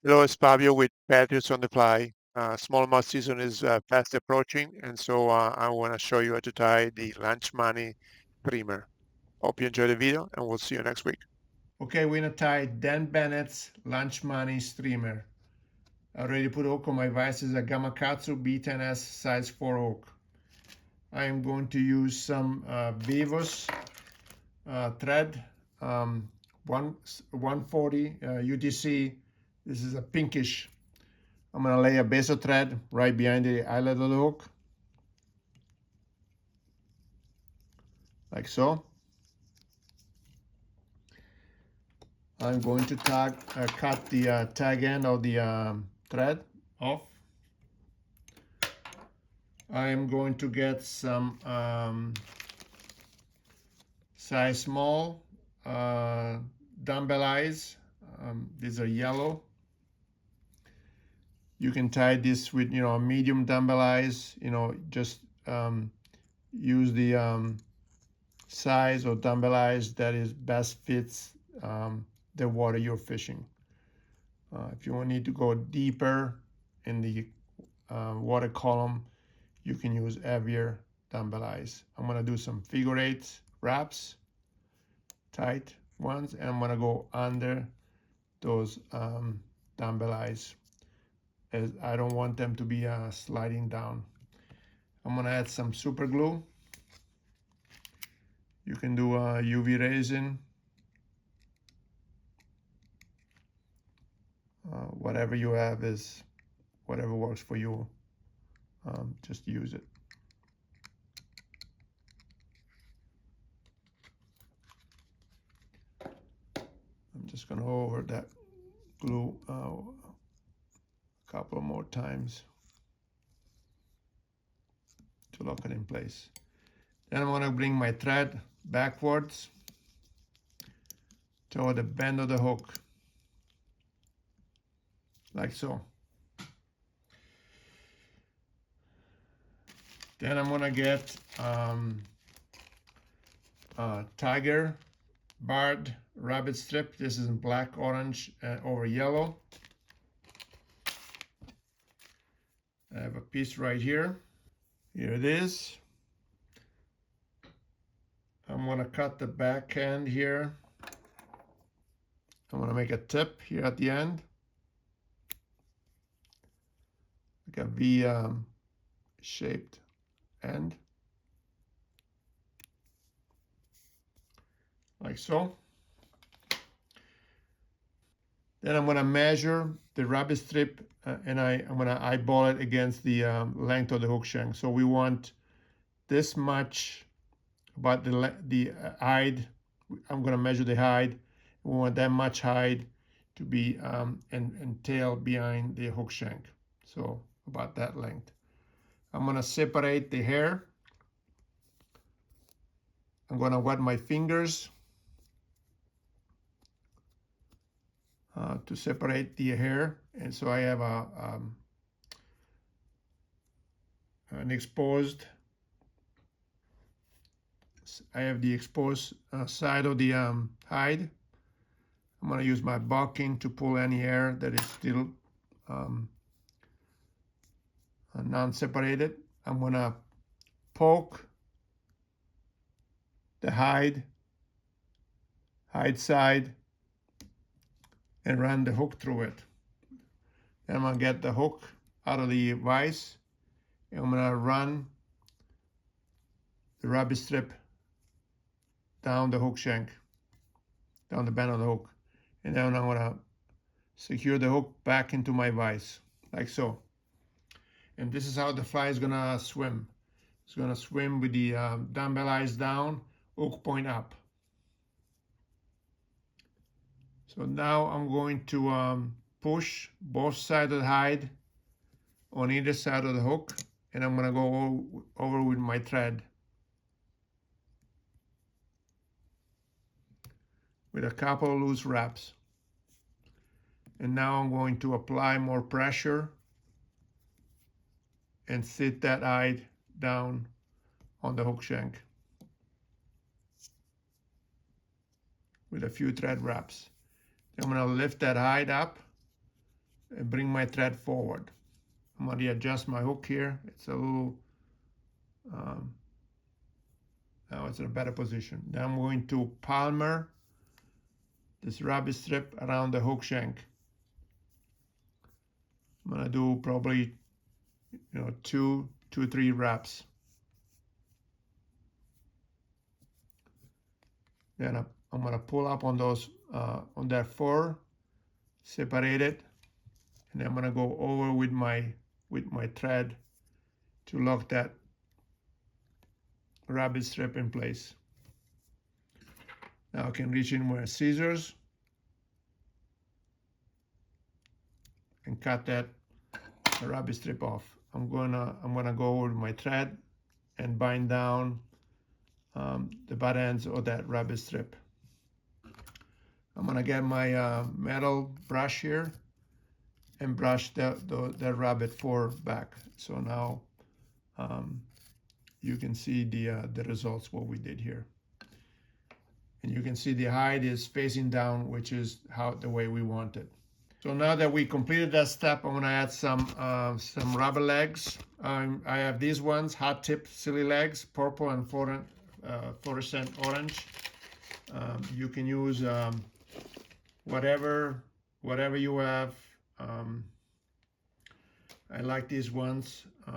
Hello, it's Fabio with Patriots on the Fly. Smallmouth season is fast approaching, and so I want to show you how to tie the lunch money streamer. Hope you enjoy the video, and we'll see you next week. Okay, we're gonna tie Dan Bennett's lunch money streamer. I already put hook on my vise. Is a Gamakatsu B10S size 4 hook. I am going to use some Vivos thread, um, 140 UTC. This is a pinkish. I'm gonna lay a base of thread right behind the eyelet of the hook, like so. I'm going to cut the tag end of the thread off. I am going to get some size small dumbbell eyes. These are yellow. You can tie this with, a medium dumbbell eyes. Just use the size or dumbbell eyes that is best fits the water you're fishing. If you need to go deeper in the water column, you can use heavier dumbbell eyes. I'm gonna do some figure eight wraps, tight ones, and I'm gonna go under those dumbbell eyes, as I don't want them to be sliding down. I'm gonna add some super glue. You can do UV resin, whatever you have is whatever works for you. Just use it. I'm just gonna go over that glue a couple more times to lock it in place. Then I'm gonna bring my thread backwards toward the bend of the hook, like so. Then I'm gonna get tiger barred rabbit strip. This is in black, orange, over yellow. I have a piece right here. Here it is. I'm gonna cut the back end here. I'm gonna make a tip here at the end, like a V shaped end, like so. Then I'm gonna measure the rabbit strip and I'm gonna eyeball it against the length of the hook shank. So we want this much, about the hide. I'm gonna measure the hide. We want that much hide to be and tail behind the hook shank. So about that length. I'm gonna separate the hair. I'm gonna wet my fingers to separate the hair, and so I have an exposed. I have the exposed side of the hide. I'm gonna use my bucking to pull any hair that is still non-separated. I'm gonna poke the hide side and run the hook through it. Then I'm gonna get the hook out of the vise and I'm gonna run the rabbit strip down the hook shank, down the bend of the hook. And then I'm gonna secure the hook back into my vise, like so. And this is how the fly is gonna swim. It's gonna swim with the dumbbell eyes down, hook point up. So now I'm going to push both sides of the hide on either side of the hook, and I'm gonna go over with my thread with a couple of loose wraps. And now I'm going to apply more pressure and sit that hide down on the hook shank with a few thread wraps. Then I'm gonna lift that hide up and bring my thread forward. I'm going to readjust my hook here. It's a little, um, now it's in a better position. Then I'm going to palmer this rabbit strip around the hook shank. I'm going to do probably, two, 3 wraps. Then I'm going to pull up on those, on that fur, separate it, and I'm going to go over with my thread to lock that rabbit strip in place. Now I can reach in with scissors and cut that rabbit strip off. I'm gonna go over my thread and bind down the butt ends of that rabbit strip. I'm gonna get my metal brush here and brush the rabbit fur back. So now you can see the results what we did here. And you can see the hide is facing down, which is the way we want it. So now that we completed that step, I'm gonna add some rubber legs. I have these ones, hot tip silly legs, purple and fluorescent orange. You can use whatever you have. I like these ones. So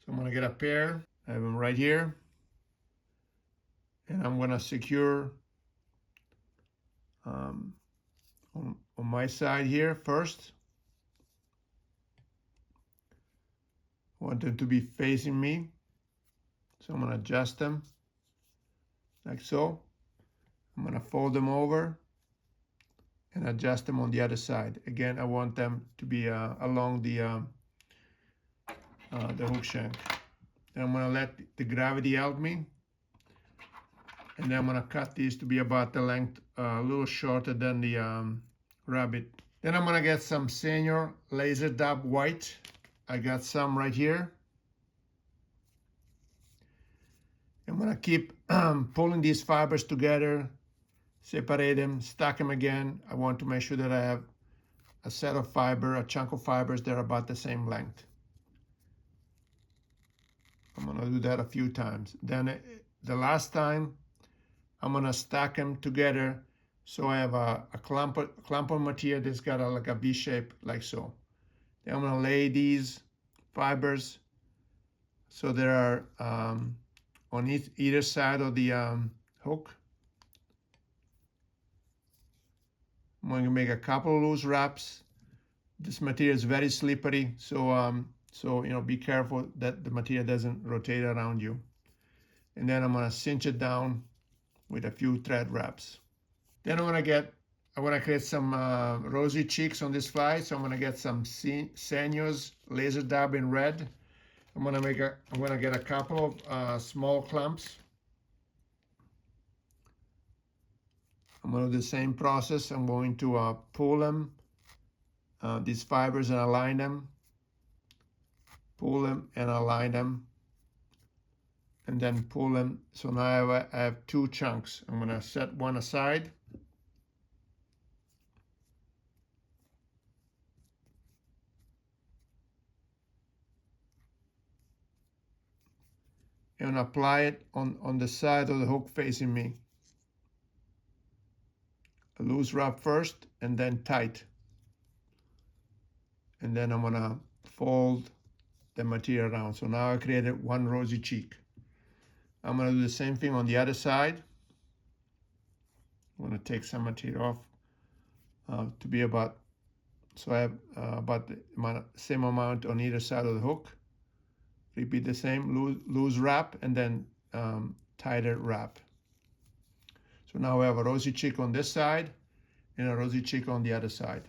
I'm gonna get a pair. I have them right here. And I'm gonna secure on my side here first. I want them to be facing me. So I'm gonna adjust them like so. I'm gonna fold them over and adjust them on the other side. Again, I want them to be along the hook shank. Then I'm gonna let the gravity help me. And then I'm gonna cut these to be about the length, a little shorter than the rabbit. Then I'm gonna get some senior laser dab white. I got some right here. I'm gonna keep pulling these fibers together, separate them, stack them again. I want to make sure that I have a set of a chunk of fibers that are about the same length. I'm gonna do that a few times. Then the last time, I'm gonna stack them together so I have a clump of material that's got like a V shape, like so. Then I'm gonna lay these fibers so there are on either side of the hook. I'm going to make a couple of loose wraps. This material is very slippery, so be careful that the material doesn't rotate around you. And then I'm going to cinch it down with a few thread wraps. Then I want to create some rosy cheeks on this fly, so I'm going to get some Sanyo's laser dab in red. I'm going to get a couple of small clumps. I'm going to do the same process. I'm going to pull them, these fibers, and align them. Pull them and align them. And then pull them. So now I have 2 chunks. I'm going to set one aside. And apply it on the side of the hook facing me. A loose wrap first and then tight. And then I'm gonna fold the material around. So now I created one rosy cheek. I'm gonna do the same thing on the other side. I'm gonna take some material off to be about, so I have about the same amount on either side of the hook. Repeat the same, loose wrap and then tighter wrap. So now we have a rosy cheek on this side and a rosy cheek on the other side.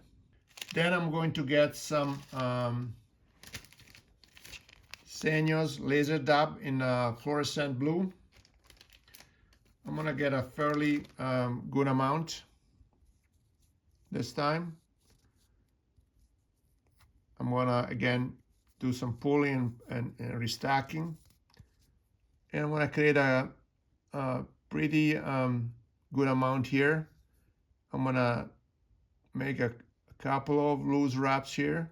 Then I'm going to get some Sanyo's laser dab in fluorescent blue. I'm gonna get a fairly good amount this time. I'm gonna again do some pulling and restacking, and I'm gonna create a pretty good amount here. I'm gonna make a couple of loose wraps here.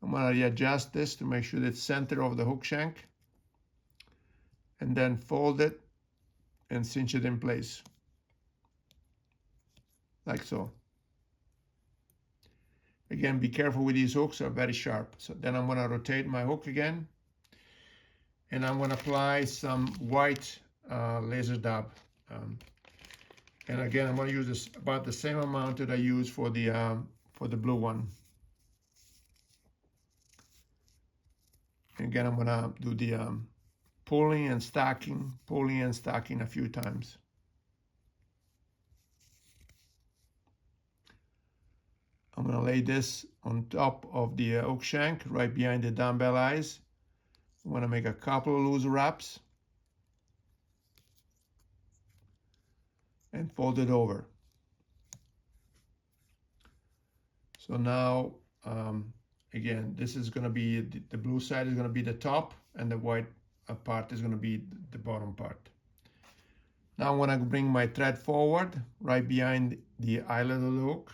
I'm going to readjust this to make sure it's center of the hook shank, and then fold it and cinch it in place like so. Again, be careful with these hooks, are very sharp. So then I'm going to rotate my hook again, and I'm going to apply some white laser dab. And again, I'm going to use this about the same amount that I use for the blue one. And again, I'm going to do the pulling and stacking a few times. I'm going to lay this on top of the hook shank right behind the dumbbell eyes. I'm going to make a couple of loose wraps and fold it over. So now, again, this is going to be, the blue side is going to be the top, and the white part is going to be the bottom part. Now I'm going to bring my thread forward right behind the eyelet of the hook,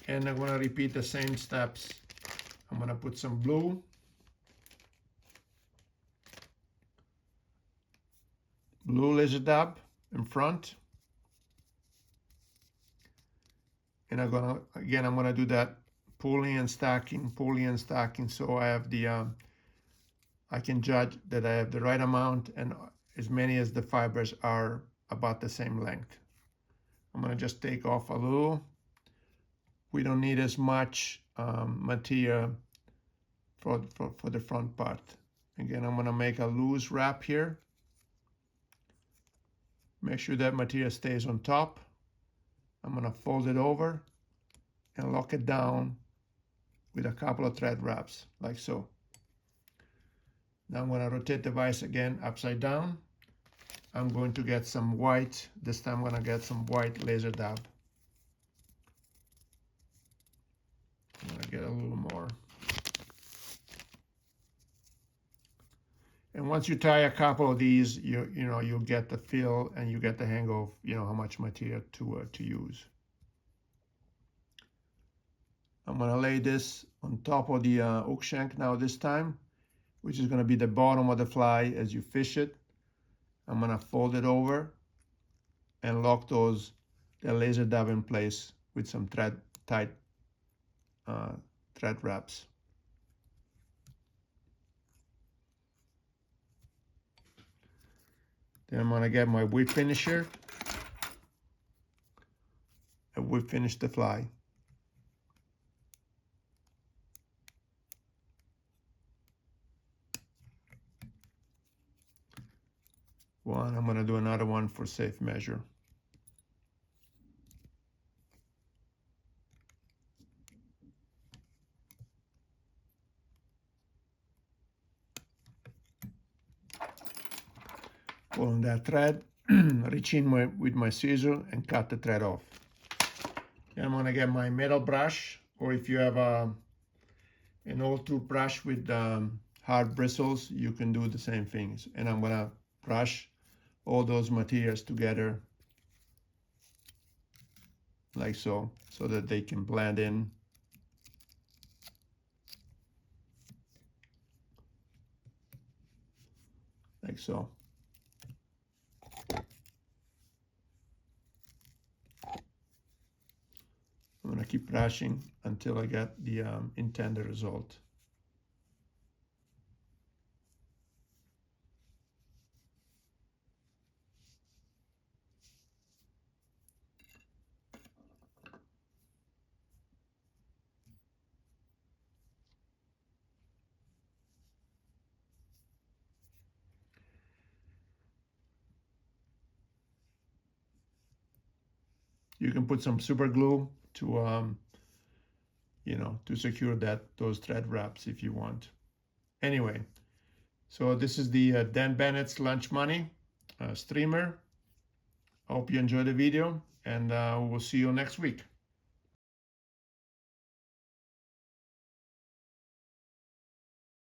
and I'm going to repeat the same steps. I'm going to put some blue, laser dab in front, and I'm gonna do that pulling and stacking, so I have the I can judge that I have the right amount, and as many as the fibers are about the same length. I'm gonna just take off a little. We don't need as much material for the front part. Again, I'm gonna make a loose wrap here. Make sure that material stays on top. I'm gonna fold it over and lock it down with a couple of thread wraps, like so. Now I'm gonna rotate the vise again upside down. I'm going to get some white, this time I'm gonna get some white laser dab. I'm gonna get a little more. And once you tie a couple of these, you'll get the feel and you get the hang of how much material to use. I'm gonna lay this on top of the hook shank now this time, which is gonna be the bottom of the fly as you fish it. I'm gonna fold it over and lock the laser dab in place with some tight thread wraps. Then I'm gonna get my whip finisher and whip finish the fly. One, I'm gonna do another one for safe measure. Pull on that thread, reach in with my scissor and cut the thread off. Then I'm gonna get my metal brush, or if you have an old toothbrush with hard bristles, you can do the same things. And I'm gonna brush all those materials together like so that they can blend in. Like so. I'm gonna keep brushing until I get the intended result. You can put some super glue to to secure those thread wraps if you want. Anyway, so this is the Dan Bennett's Lunch Money streamer. I hope you enjoyed the video, and we'll see you next week.